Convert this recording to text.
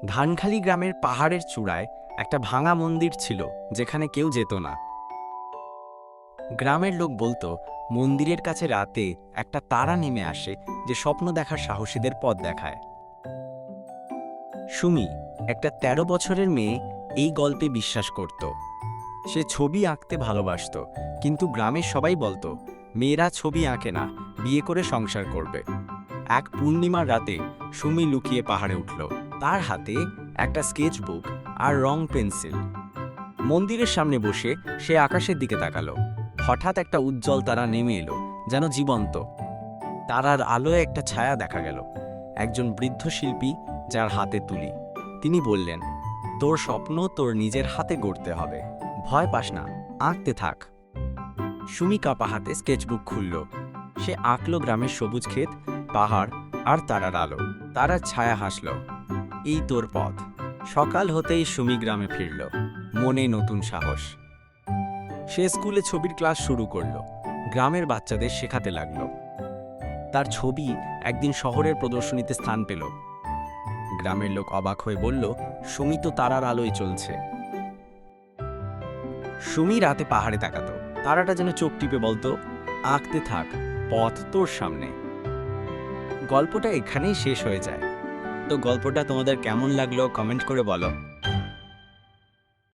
ধানখালি গ্রামের পাহাড়ের চূড়ায় একটা ভাঙা মন্দির ছিল, যেখানে কেউ যেত না। গ্রামের লোক বলতো মন্দিরের কাছে রাতে একটা তারা নেমে আসে, যে স্বপ্ন দেখার সাহসীদের পথ দেখায়। সুমি, একটা ১৩ বছরের মেয়ে, এই গল্পে বিশ্বাস করত। সে ছবি আঁকতে ভালোবাসত, কিন্তু গ্রামের সবাই বলতো মেয়েরা ছবি আঁকে না, বিয়ে করে সংসার করবে। এক পূর্ণিমার রাতে সুমি লুকিয়ে পাহাড়ে উঠল। তার হাতে একটা স্কেচ বুক আর রং পেন্সিল। মন্দিরের সামনে বসে সে আকাশের দিকে তাকালো। হঠাৎ একটা উজ্জ্বল তারা নেমে এলো, যেন জীবন্ত। তারার আলোয় একটা ছায়া দেখা গেল, একজন বৃদ্ধ শিল্পী, যার হাতে তুলি। তিনি বললেন, তোর স্বপ্ন তোর নিজের হাতে গড়তে হবে, ভয় পাস না, আঁকতে থাক। সুমি কাপা হাতে স্কেচবুক খুলল। সে আঁকল গ্রামের সবুজ ক্ষেত, পাহাড় আর তারার আলো। তারার ছায়া হাসল, এই তোর পথ। সকাল হতেই সুমি গ্রামে ফিরল, মনে নতুন সাহস। সে স্কুলে ছবির ক্লাস শুরু করল, গ্রামের বাচ্চাদের শেখাতে লাগলো। তার ছবি একদিন শহরের প্রদর্শনীতে স্থান পেল। গ্রামের লোক অবাক হয়ে বলল, সুমি তো তারার আলোয় চলছে। সুমি রাতে পাহাড়ে তাকাতো, তারাটা যেন চোখ টিপে বলতো, আঁকতে থাক, পথ তোর সামনে। গল্পটা এখানেই শেষ হয়ে যায়। তো গল্পটা তোমাদের কেমন লাগলো কমেন্ট করে বলো।